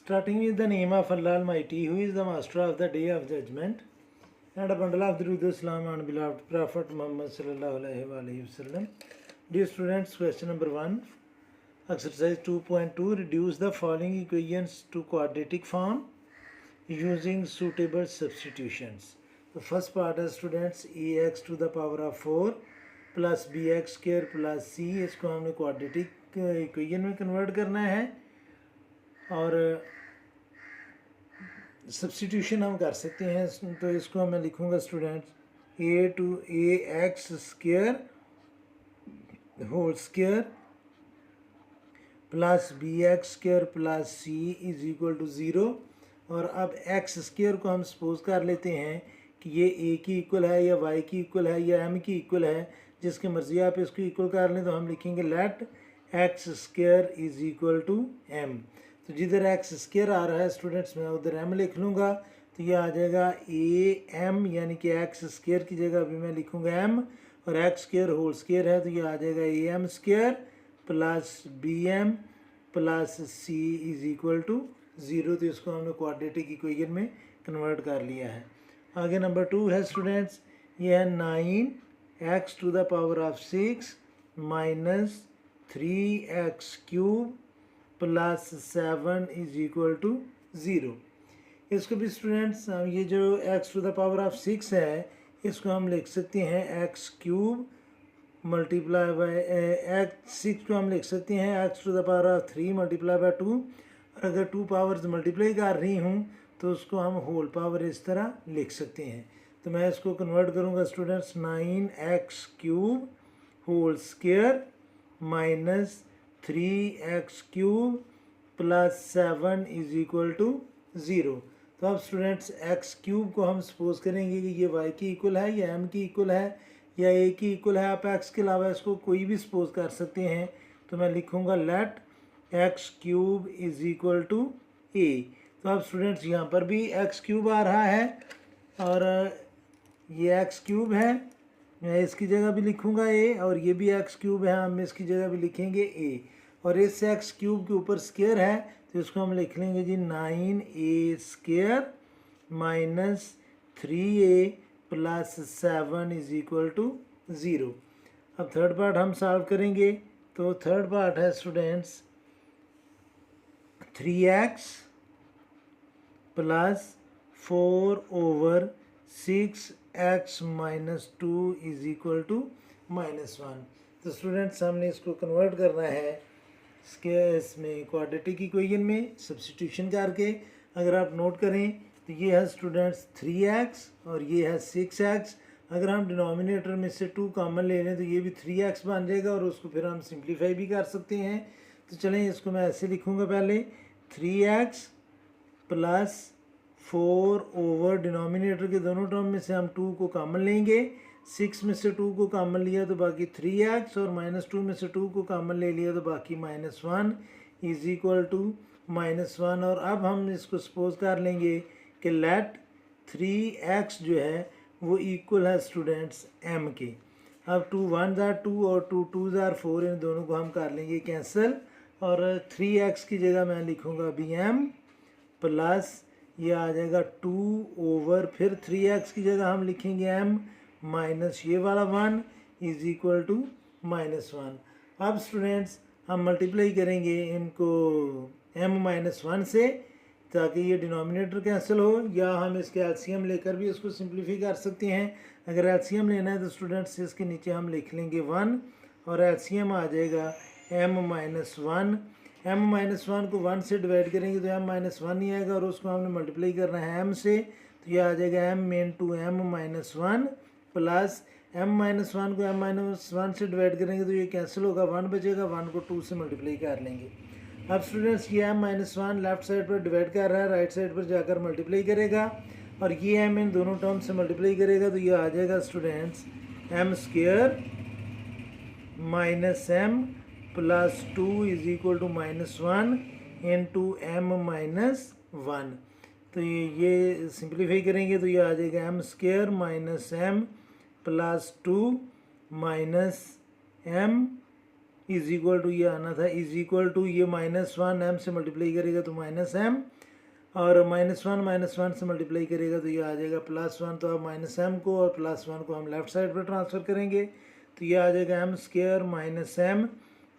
Starting with the name of Allah Almighty, who is the master of the day of judgment, and a bundle of Durud Islam and beloved Prophet Muhammad sallallahu alaihi wasallam. Dear students, question number 1, exercise 2.2, reduce the following equations to quadratic form using suitable substitutions. The first part is students ax to the power of 4 plus bx square plus c, इसको हमने quadratic equation में convert करना है और substitution हम कर सकते हैं. तो इसको मैं लिखूंगा students a to a x square whole square plus b x square plus c is equal to 0. और अब एक्स स्क्र को हम सपोज कर लेते हैं कि ये ए की इक्वल है या वाई की इक्वल है या एम की इक्वल है, जिसकी मर्जी आप इसको इक्वल कर लें. तो हम लिखेंगे let x square is equal to m. तो जिधर एक्स स्क्र आ रहा है स्टूडेंट्स मैं उधर एम लिख लूँगा. तो ये आ जाएगा ए एम, यानी कि एक्स स्क्र की जगह अभी मैं लिखूँगा एम, और एक्स स्क्र होल स्क्र है तो ये आ जाएगा a m square plus b m plus c is equal to 0. तो इसको हमने क्वाड्रेटिक इक्वेशन में कन्वर्ट कर लिया है. आगे नंबर 2 है स्टूडेंट्स, ये है 9x to the power of 6 minus 3x cube plus 7 is equal to 0. इसको भी स्टूडेंट्स ये जो x to the power of 6 है इसको हम लिख सकते हैं x cube multiply by x. 6 को हम लिख सकते हैं x to the power of 3 multiply by 2. और अगर 2 पावर्स मल्टीप्लाई कर रही हूँ तो उसको हम होल पावर इस तरह लिख सकते हैं. तो मैं इसको कन्वर्ट करूँगा students 9x cube whole square minus 3x cube plus 7 is equal to 0. तो अब स्टूडेंट्स x क्यूब को हम सपोज करेंगे कि ये y की इक्वल है या m की इक्वल है या a की इक्वल है. आप x के अलावा इसको कोई भी सपोज कर सकते हैं. तो मैं लिखूँगा let x cube is equal to a. तो अब स्टूडेंट्स यहाँ पर भी x क्यूब आ रहा है और ये x क्यूब है, मैं इसकी जगह भी लिखूँगा a, और ये भी x क्यूब है, हम इसकी जगह भी लिखेंगे a. और इस x क्यूब के ऊपर स्क्वायर है तो इसको हम लिख लेंगे जी 9a square minus 3a plus 7 is equal to 0. अब थर्ड पार्ट हम सॉल्व करेंगे. तो थर्ड पार्ट है students 3x plus 4 over 6x minus 2 is equal to -1. तो स्टूडेंट्स हमने इसको कन्वर्ट करना है इसमें क्वाड्रेटिक इक्वेशन में सब्स्टिट्यूशन करके. अगर आप नोट करें तो ये है स्टूडेंट्स 3x और ये है 6x. अगर हम डिनोमिनेटर में से 2 कॉमन ले लें तो ये भी 3x बन जाएगा और उसको फिर हम सिंप्लीफाई भी कर सकते हैं. तो चलें इसको मैं ऐसे लिखूँगा, पहले 3x प्लस 4 ओवर डिनोमिनेटर के दोनों टर्म में से हम 2 को कॉमन लेंगे. 6 में से 2 को कॉमन लिया तो बाकी 3x और -2 में से 2 को कॉमन ले लिया तो बाकी -1 इज इक्वल टू -1. और अब हम इसको सपोज कर लेंगे कि लेट 3x जो है वो इक्वल है स्टूडेंट्स m के. अब 2 1 जार 2 और 2 2 जार 4, इन दोनों को हम कर लेंगे कैंसिल और 3x की जगह मैं लिखूँगा अभी m प्लस ये आ जाएगा 2 ओवर फिर 3x की जगह हम लिखेंगे m माइनस ये वाला 1 इज इक्वल टू -1. अब स्टूडेंट्स हम मल्टीप्लाई करेंगे इनको m-1 से ताकि ये डिनोमिनेटर कैंसिल हो, या हम इसके एलसीएम लेकर भी इसको सिंप्लीफाई कर सकते हैं. अगर एलसीएम लेना है तो स्टूडेंट्स इसके नीचे हम लिख लेंगे 1 और एलसीएम आ जाएगा m-1. m-1 को 1 से डिवाइड करेंगे तो m-1 ही आएगा और उसको हमने मल्टीप्लाई करना है m से. तो ये आ जाएगा m into m-1 plus m-1 को m-1 से डिवाइड करेंगे तो ये कैंसिल होगा, 1 बचेगा, 1 को 2 से मल्टीप्लाई कर लेंगे. अब स्टूडेंट्स ये m-1 लेफ्ट साइड पर डिवाइड कर रहा है, राइट साइड पर जाकर मल्टीप्लाई करेगा और ये m इन दोनों टर्म से मल्टीप्लाई करेगा तो ये आ जाएगा students m square minus m plus 2 is equal to -1 into m-1. तो ये सिंप्लीफाई करेंगे तो ये आ जाएगा m square minus m plus 2 minus m is equal to ये आना था इज इक्वल टू ये -1 m से मल्टीप्लाई करेगा तो -m, और -1 से मल्टीप्लाई करेगा तो ये आ जाएगा +1। तो अब -m को और +1 को हम लेफ्ट साइड पर ट्रांसफ़र करेंगे तो ये आ जाएगा m स्क्वायर -m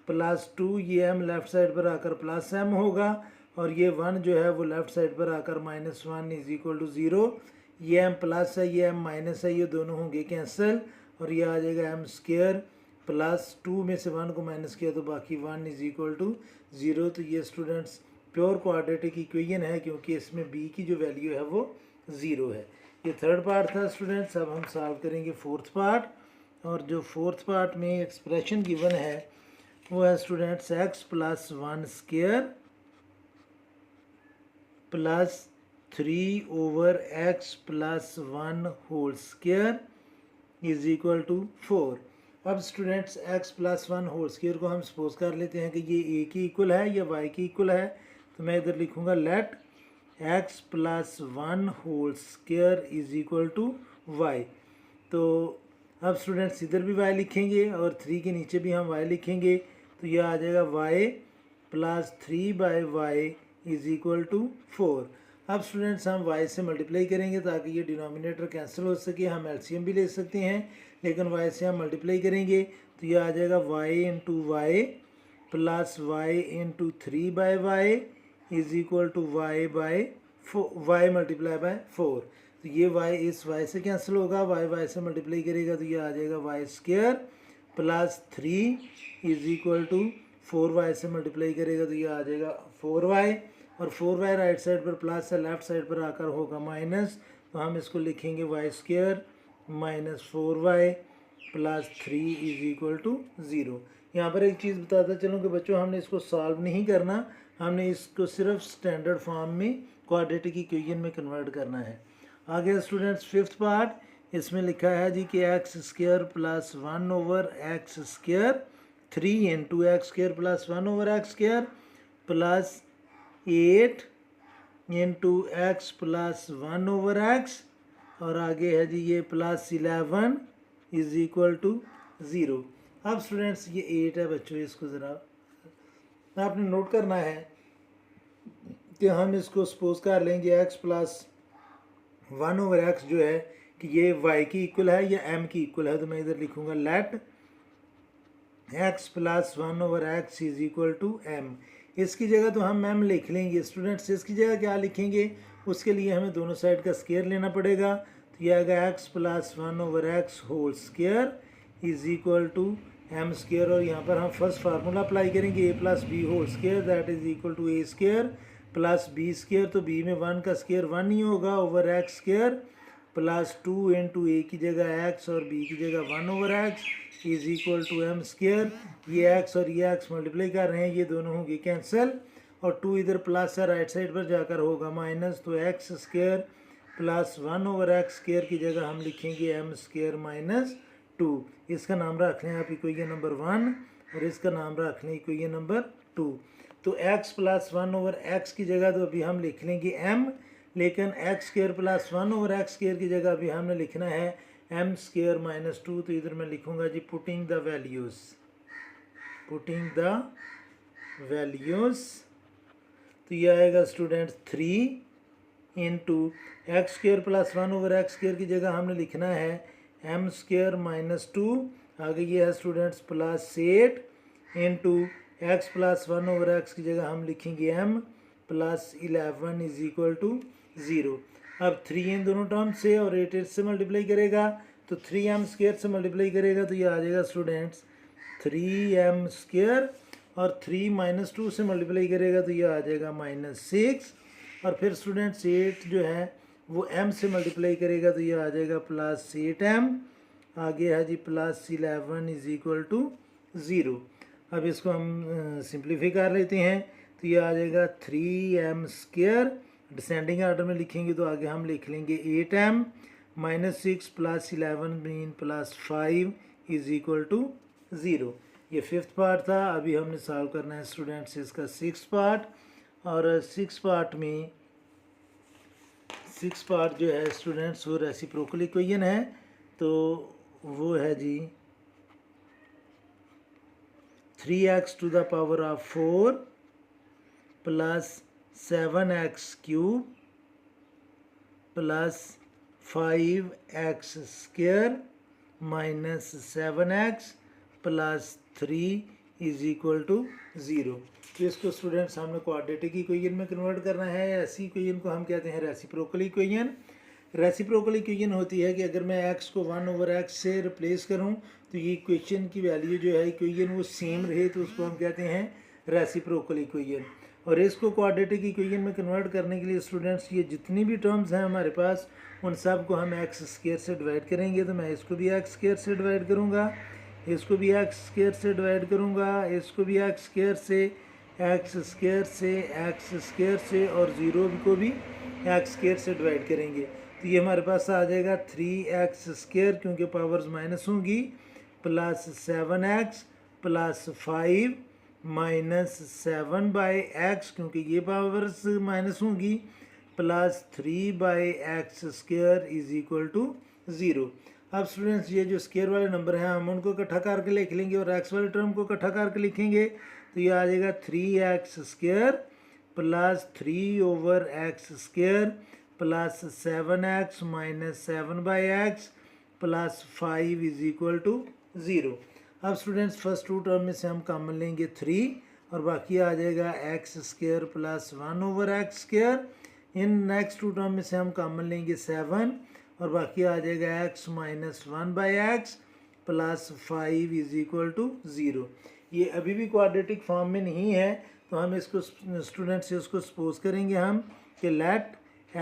+2, ये m लेफ्ट साइड पर आकर +m होगा, और ये 1 जो है वो लेफ्ट साइड पर आकर -1 इज इक्वल टू 0। ये m प्लस है ये m माइनस है, ये दोनों होंगे कैंसिल, और ये आ जाएगा m स्क्वायर +2 में से 1 को माइनस किया तो बाकी 1 इज इक्वल टू 0। तो ये स्टूडेंट्स प्योर क्वाड्रेटिक इक्वेशन है, क्योंकि इसमें b की जो वैल्यू है वो 0 है। ये थर्ड पार्ट था स्टूडेंट्स। अब हम सॉल्व करेंगे फोर्थ पार्ट, और जो फोर्थ पार्ट में एक्सप्रेशन गिवन है वो है students x + 1 square plus 3/x + 1 whole square is equal to 4। अब स्टूडेंट्स x + 1 होल स्क्वायर को हम सपोज कर लेते हैं कि ये a की इक्वल है या y की इक्वल है, तो मैं इधर लिखूंगा let x + 1 whole square is equal to y। तो अब स्टूडेंट्स इधर भी y लिखेंगे और 3 के नीचे भी हम y लिखेंगे, तो यह आ जाएगा y + 3/y is equal to 4। अब स्टूडेंट्स हम y से मल्टीप्लाई करेंगे ताकि ये डिनोमिनेटर कैंसिल हो सके। हम एलसीएम भी ले सकते हैं, लेकिन y से हम मल्टीप्लाई करेंगे तो ये आ जाएगा y × y + y × 3/y is equal to y × 4। तो ये y इस y से कैंसिल होगा, y से मल्टीप्लाई करेगा तो ये आ जाएगा y² + 3 is equal to 4y से मल्टीप्लाई करेगा तो ये आ जाएगा 4y, और 4y राइट साइड पर प्लस है, लेफ्ट साइड पर आकर होगा माइनस, तो हम इसको लिखेंगे y² - 4y + 3 is equal to 0। यहाँ पर एक चीज़ बताता चलूँ कि बच्चों हमने इसको सॉल्व नहीं करना, हमने इसको सिर्फ स्टैंडर्ड फॉर्म में क्वाड्रेटिक इक्वेशन में कन्वर्ट करना है। आगे स्टूडेंट्स फिफ्थ पार्ट, इसमें लिखा है जी कि x² + 1/x², 3 × x² + 1/x² plus 8 × x + 1/x, और आगे है जी ये +11 इज इक्वल टू 0। अब स्टूडेंट्स ये 8 है बच्चों, इसको ज़रा आपने नोट करना है कि हम इसको सपोज कर लेंगे x + 1/x जो है कि ये y की इक्वल है या m की इक्वल है, तो मैं इधर लिखूंगा let x + 1/x is equal to m। इसकी जगह तो हम m लिख लेंगे स्टूडेंट्स, इसकी जगह क्या लिखेंगे, उसके लिए हमें दोनों साइड का स्क्वायर लेना पड़ेगा, तो यह आएगा x + 1/x whole square is equal to m², और यहाँ पर हम फर्स्ट फार्मूला अप्लाई करेंगे a + b whole square that is equal to a² + b², तो b में 1 का स्क्वायर 1 ही होगा /x² + 2 × a की जगह x और b की जगह 1/x is equal to m²। ये x और ये x मल्टीप्लाई कर रहे हैं, ये दोनों होंगे कैंसिल, और 2 इधर प्लस है राइट साइड पर जाकर होगा माइनस, तो x² + 1/x² की जगह हम लिखेंगे m² - 2। इसका नाम रख लें आप इक्वेशन नंबर 1 और इसका नाम रख लें इक्वेशन नंबर 2। तो x + 1/x की जगह तो अभी हम लिख लेंगे m, लेकिन x² + 1/x² की जगह अभी हमने लिखना है m² - 2। तो इधर मैं लिखूंगा जी पुटिंग द वैल्यूज़, तो ये आएगा स्टूडेंट्स 3 × x² + 1/x² की जगह हमने लिखना है m² - 2। आगे ये है स्टूडेंट्स +8 × x + 1/x की जगह हम लिखेंगे m +11 इज इक्वल टू 0। अब 3 इन दोनों टर्म से और 8 से मल्टीप्लाई करेगा, तो 3m² से मल्टीप्लाई करेगा तो ये आ जाएगा स्टूडेंट्स 3m², और 3 - 2 से मल्टीप्लाई करेगा तो ये आ जाएगा -6, और फिर स्टूडेंट्स 8 जो है वो m से मल्टीप्लाई करेगा तो ये आ जाएगा +8m, आगे है जी +11 इज इक्वल टू 0। अब इसको हम सिंप्लीफाई कर लेते हैं, तो ये आ जाएगा 3m², डिसेंडिंग आर्डर में लिखेंगे तो आगे हम लिख लेंगे 8m -6 + 11 mean +5 is equal to 0। ये फिफ्थ पार्ट था। अभी हमने सॉल्व करना है स्टूडेंट्स इसका सिक्स पार्ट, और सिक्स पार्ट जो है स्टूडेंट्स वो रेसिप्रोकल इक्वेशन है, तो वो है जी 3x to the power of 4 plus 7x cube plus 5x square minus 7x plus 3 is equal to 0। तो इसको स्टूडेंट्स हमने क्वाड्रेटिक इक्वेशन में कन्वर्ट करना है। ऐसी इक्वेशन को हम कहते हैं रेसिप्रोकल इक्वेशन। रेसिप्रोकल इक्वेशन होती है कि अगर मैं x को 1/x से रिप्लेस करूं तो ये इक्वेशन की वैल्यू जो है इक्वेशन वो सेम रहे तो उसको हम कहते हैं रेसिप्रोकल इक्वेशन। और इसको क्वाड्रेटिक इक्वेशन में कन्वर्ट करने के लिए स्टूडेंट्स ये जितनी भी टर्म्स हैं हमारे पास उन सब को हम एक्स स्क्वायर से डिवाइड करेंगे। तो मैं इसको भी एक्स स्क्वायर से डिवाइड करूँगा, इसको भी एक्स स्क्वायर से डिवाइड करूँगा, इसको भी एक्स स्क्वायर से, एक्स स्क्वायर से, एक्स स्क्वायर से और 0 को भी एक्स स्क्वायर से डिवाइड करेंगे। तो ये हमारे पास आ जाएगा 3x स्क्वायर क्योंकि पावर्स माइनस होंगी plus 7x plus 5 minus 7/x क्योंकि ये पावर्स माइनस होंगी plus 3/x square is equal to 0। अब स्टूडेंट्स ये जो स्क्वायर वाले नंबर हैं हम उनको इकट्ठा करके लिख लेंगे और x वाले टर्म को इकट्ठा करके लिखेंगे तो ये आ जाएगा 3x square plus 3/x square plus 7x minus 7/x plus 5 is equal to 0। अब स्टूडेंट्स फर्स्ट टू टर्म में से हम कॉमन लेंगे 3 और बाकी आ जाएगा x square plus 1/x square. इन नेक्स्ट टू टर्म में से हम कॉमन लेंगे 7 और बाकी आ जाएगा x minus 1/x plus 5 is equal to 0। ये अभी भी क्वाड्रेटिक फॉर्म में नहीं है तो हम इसको स्टूडेंट्स से उसको सपोज करेंगे हम कि लेट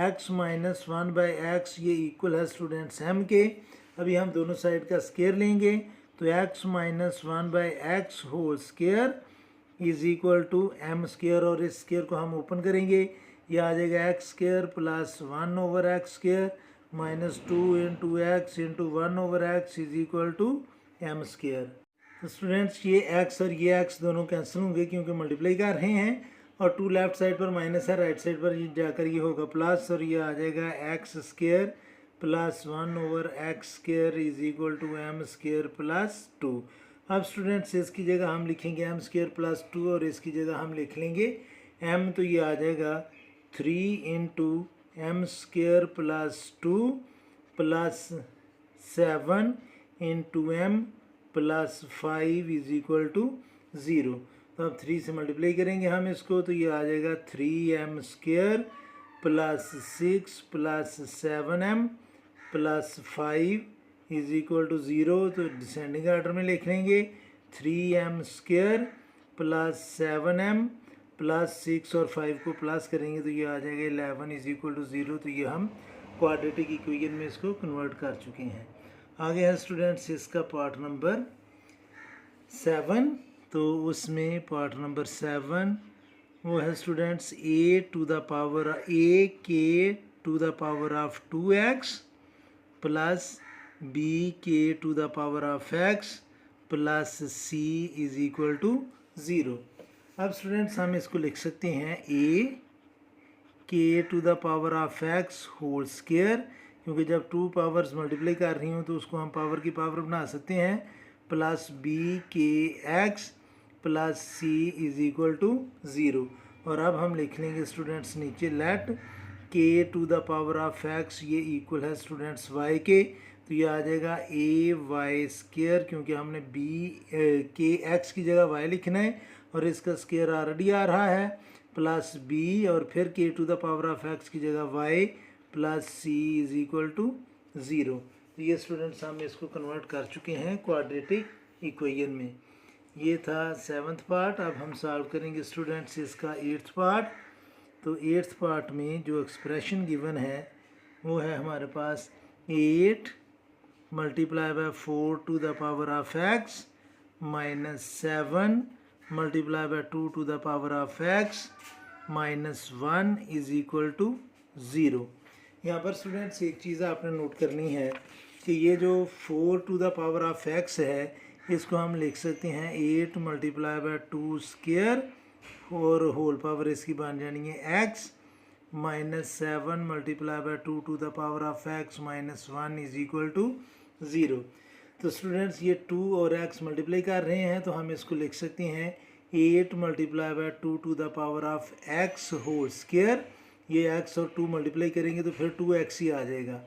x माइनस 1/x ये इक्वल है स्टूडेंट्स m के। अभी हम दोनों साइड का स्क्वायर लेंगे तो x minus 1/x whole square is equal to m square और इस स्क्वायर को हम ओपन करेंगे ये आ जाएगा x square plus 1/x square minus 2 into x into 1/x is equal to m square. तो स्टूडेंट्स ये x और ये x दोनों कैंसिल होंगे क्योंकि मल्टीप्लाई कर रहे हैं और 2 लेफ्ट साइड पर माइनस है, राइट साइड पर जाकर ये होगा प्लस और ये आ जाएगा x square plus 1/x square is equal to m square plus 2। अब स्टूडेंट्स इसकी जगह हम लिखेंगे m स्क्वायर प्लस 2 और इसकी जगह हम लिख लेंगे m तो ये आ जाएगा 3 into m square plus 2 plus 7 into m plus 5 is equal to 0। तो अब 3 से मल्टीप्लाई करेंगे हम इसको तो ये आ जाएगा 3m square plus 6 plus 7m plus 5 is equal to 0। तो डिसेंडिंग आर्डर में लिख लेंगे 3m square plus 7m plus 6 और 5 को प्लस करेंगे तो ये आ जाएगा 11 इज इक्वल टू 0। तो ये हम क्वाड्रेटिक इक्वेशन में इसको कन्वर्ट कर चुके हैं। आगे है स्टूडेंट्स इसका पार्ट नंबर 7। तो उसमें पार्ट नंबर 7 वो है students a to the power k to the power of 2x plus b k to the power of x plus c is equal to 0। अब स्टूडेंट्स हम इसको लिख सकते हैं a k to the power of x whole square क्योंकि जब 2 powers multiply कर रही हूँ तो उसको हम पावर की पावर बना सकते हैं plus b k x plus c is equal to 0। और अब हम लिख लेंगे स्टूडेंट्स नीचे let k to the power of x ये इक्वल है स्टूडेंट्स y के तो ये आ जाएगा a y स्क्वायर क्योंकि हमने b k x की जगह y लिखना है और इसका स्क्वायर ऑलरेडी आ रहा है प्लस b और फिर k to the power of x की जगह y plus c is equal to 0। तो ये स्टूडेंट्स हम इसको कन्वर्ट कर चुके हैं क्वाड्रेटिक इक्वेशन में। ये था 7th पार्ट। अब हम सॉल्व करेंगे स्टूडेंट्स इसका 8th पार्ट। तो 8th पार्ट में जो एक्सप्रेशन गिवन है वो है हमारे पास 8 multiply by 4 to the power of x minus 7 multiply by 2 to the power of x minus 1 is equal to 0। यहाँ पर स्टूडेंट्स एक चीज़ आपने नोट करनी है कि ये जो 4 to the power of x है इसको हम लिख सकते हैं 8 मल्टीप्लाई बाय 2 स्क्वायर और होल पावर इसकी बन जानी है x minus 7 multiply by 2 to the power of x minus 1 is equal to 0। तो स्टूडेंट्स ये 2 और x मल्टीप्लाई कर रहे हैं तो हम इसको लिख सकते हैं 8 multiply by 2 to the power of x whole square. ये x और 2 मल्टीप्लाई करेंगे तो फिर 2x ही आ जाएगा।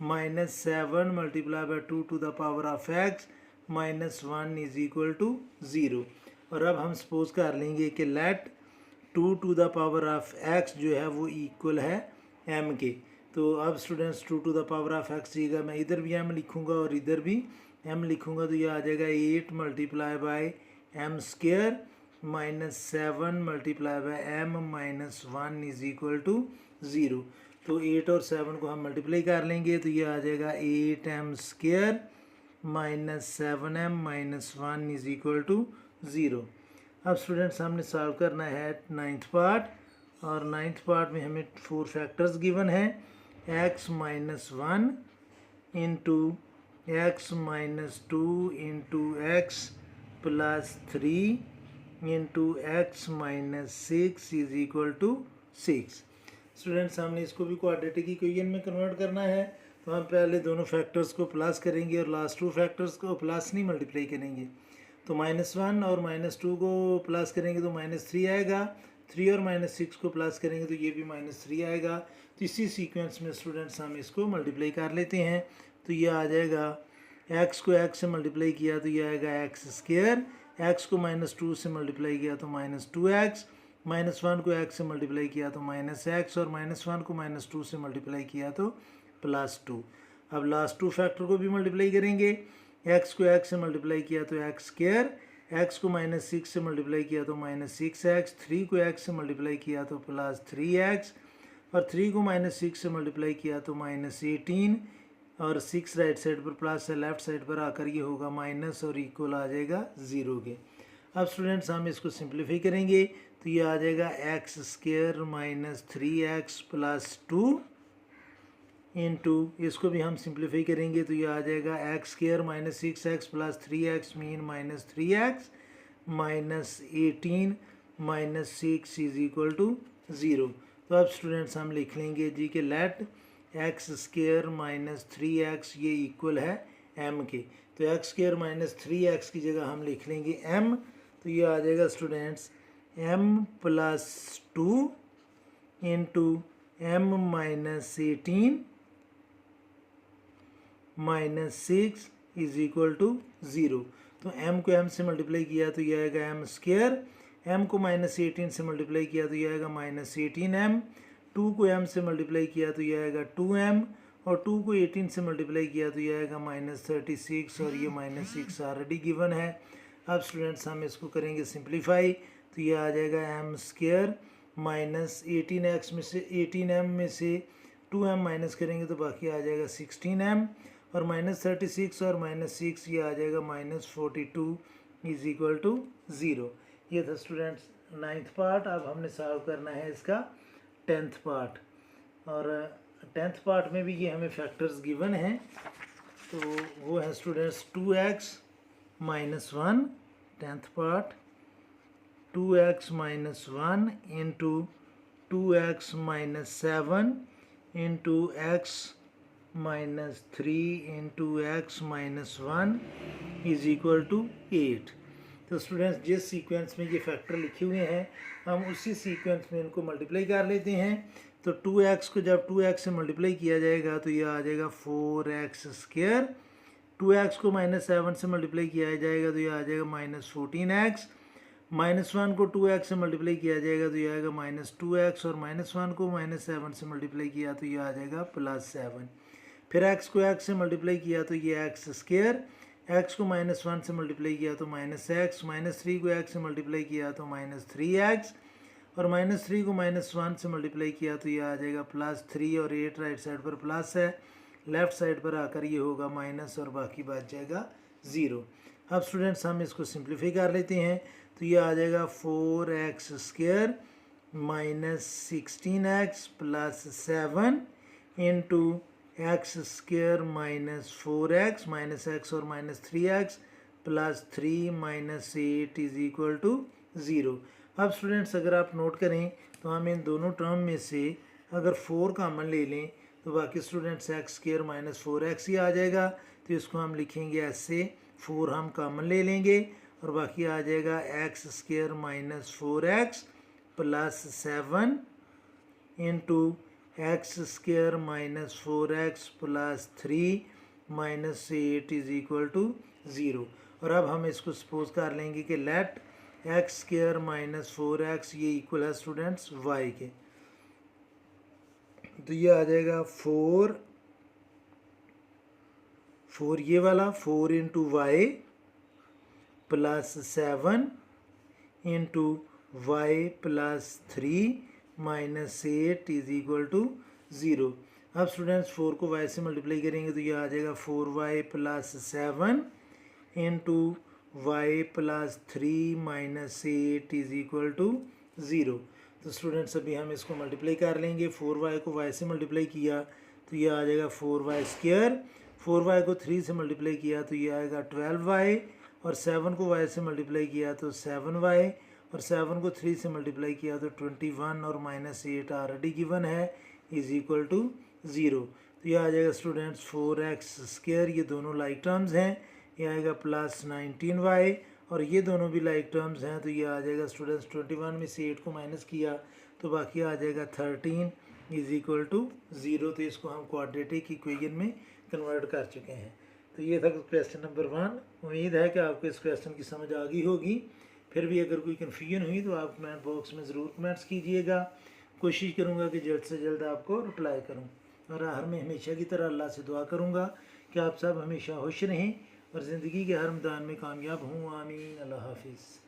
-7 multiply by 2 to the power of x -1 is equal to 0। और अब हम सपोज कर लेंगे कि let 2 to the power of x जो है वो इक्वल है m के। तो अब students 2 to the power of x जगह मैं इधर भी m लिखूँगा और इधर भी m लिखूँगा तो ये आ जाएगा 8 multiply by m square -7 multiply by m -1 is equal to 0। तो 8 और 7 को हम मल्टीप्लाई कर लेंगे तो ये आ जाएगा 8m square -7m -1 is equal to 0। अब स्टूडेंट्स हमने सॉल्व करना है 9th पार्ट और 9th पार्ट में हमें 4 फैक्टर्स गिवन है x -1 into x -2 into x plus 3 into x -6 is equal to 6। Students हमने इसको भी क्वाड्रेटिक इक्वेशन में कन्वर्ट करना है तो हम पहले दोनों फैक्टर्स को प्लस करेंगे और लास्ट 2 फैक्टर्स को प्लस नहीं मल्टीप्लाई करेंगे। तो -1 और -2 को प्लस करेंगे तो -3 आएगा, 3 और -6 को प्लस करेंगे तो ये भी -3 आएगा। तो इसी सीक्वेंस में स्टूडेंट्स हम इसको मल्टीप्लाई कर लेते हैं तो ये आ जाएगा x को x से मल्टीप्लाई किया तो ये आएगा x स्क्वायर, x को -2 से मल्टीप्लाई किया तो -2x, -1 को x से मल्टीप्लाई किया तो -x और -1 को -2 से मल्टीप्लाई किया तो +2। अब लास्ट 2 फैक्टर को भी मल्टीप्लाई करेंगे। x को x से मल्टीप्लाई किया तो x स्क्वायर, x को -6 से मल्टीप्लाई किया तो -6x, 3 को x से मल्टीप्लाई किया तो +3x और 3 को -6 से मल्टीप्लाई किया तो -18 और 6 राइट साइड पर प्लस है, लेफ्ट साइड पर आकर ये होगा माइनस और इक्वल आ जाएगा 0 के। अब स्टूडेंट्स हम इसको सिंप्लीफाई करेंगे तो ये आ जाएगा x square -3x plus 2 into इसको भी हम सिंप्लीफाई करेंगे तो ये आ जाएगा x square -6x plus 3x mean -3x -18 -6 is equal to 0। तो अब स्टूडेंट्स हम लिख लेंगे जी कि लेट x स्क्वायर -3x ये इक्वल है m के। तो x स्क्वायर -3x की जगह हम लिख लेंगे m तो ये आ जाएगा students m plus 2 into m -18 -6 is equal to 0। तो m को m से मल्टीप्लाई किया तो ये आएगा m स्क्वायर, m को -18 से मल्टीप्लाई किया तो ये आएगा -18m, 2 को m से मल्टीप्लाई किया तो ये आएगा 2m और 2 को 18 से मल्टीप्लाई किया तो ये आएगा -36 और ये -6 ऑलरेडी गिवन है। अब स्टूडेंट्स हम इसको करेंगे सिंप्लीफाई तो ये आ जाएगा m स्क्वायर -18x में से 18m में से 2m माइनस करेंगे तो बाकी आ जाएगा 16m और -36 और -6 ये आ जाएगा -42 इज इक्वल टू 0। ये था स्टूडेंट्स 9th पार्ट। अब हमने सॉल्व करना है इसका 10th पार्ट और 10th पार्ट में भी ये हमें फैक्टर्स गिवन हैं तो वो है students 2x -1 10th part, 2x -1 into 2x -7 into x -3 into x -1 is equal to 8। तो स्टूडेंट्स जिस सीक्वेंस में ये फैक्टर लिखे हुए हैं हम उसी सीक्वेंस में इनको मल्टीप्लाई कर लेते हैं। तो 2x को जब 2x से मल्टीप्लाई किया जाएगा तो ये आ जाएगा 4x स्क्वायर, 2x को -7 से मल्टीप्लाई किया जाएगा तो ये आ जाएगा -14x, -1 को 2x से मल्टीप्लाई किया जाएगा तो ये आएगा -2x और -1 को -7 से मल्टीप्लाई किया तो ये आ जाएगा +7। फिर x को x से मल्टीप्लाई किया तो ये x स्क्वायर, x को -1 से मल्टीप्लाई किया तो -x, -3 को x से मल्टीप्लाई किया तो -3x और -3 को -1 से मल्टीप्लाई किया तो ये आ जाएगा +3 और 8 राइट साइड पर प्लस है, लेफ्ट साइड पर आकर ये होगा माइनस और बाकी बच जाएगा 0। अब स्टूडेंट्स हम इसको सिंप्लीफाई कर लेते हैं तो ये आ जाएगा 4x square -16x plus 7 into x square -4x -x और -3x plus 3 -8 is equal to 0। अब स्टूडेंट्स अगर आप नोट करें तो हम इन दोनों टर्म में से अगर 4 कॉमन ले लें तो बाकी स्टूडेंट्स x स्क्वायर -4x ही आ जाएगा। तो इसको हम लिखेंगे ऐसे, 4 हम कॉमन ले लेंगे और बाकी आ जाएगा x square minus 4x plus 7 into x square minus 4x plus 3 minus 8 is equal to 0। और अब हम इसको सपोज कर लेंगे कि late x square minus 4x ये इक्वल है स्टूडेंट्स y के। तो ये आ जाएगा 4 ये वाला 4 into y plus 7 into y plus 3 minus 8 is equal to 0। अब स्टूडेंट्स 4 को y से मल्टीप्लाई करेंगे तो ये आ जाएगा 4y plus 7 into y plus 3 minus 8 is equal to 0। तो स्टूडेंट्स अभी हम इसको मल्टीप्लाई कर लेंगे। 4y को y से मल्टीप्लाई किया तो ये आ जाएगा 4y स्क्वायर, 4y को 3 से मल्टीप्लाई किया तो ये आएगा 12y, और 7 को y से मल्टीप्लाई किया तो 7y, और 7 को 3 से मल्टीप्लाई किया तो 21 और माइनस 8 ऑलरेडी गिवन है इज इक्वल टू 0। तो ये आ जाएगा स्टूडेंट्स 4x स्क्वायर, ये दोनों लाइक टर्म्स हैं, ये आएगा प्लस 19y, और ये दोनों भी लाइक टर्म्स हैं तो ये आ जाएगा स्टूडेंट्स 21 में से 8 को माइनस किया तो बाकी आ जाएगा 13 इज इक्वल टू 0। तो इसको हम क्वाड्रेटिक इक्वेशन में कन्वर्ट कर चुके हैं। तो ये था क्वेश्चन नंबर 1। उम्मीद है कि आपको इस क्वेश्चन की समझ आ गई होगी। फिर भी अगर कोई कन्फ्यूजन हुई तो आप कमेंट बॉक्स में ज़रूर कमेंट्स कीजिएगा। कोशिश करूँगा कि जल्द से जल्द आपको रिप्लाई करूँ, और हर में हमेशा की तरह अल्लाह से दुआ करूँगा कि आप सब हमेशा खुश रहें और ज़िंदगी के हर मैदान में कामयाब हों। आमीन। अल्लाह हाफिज़।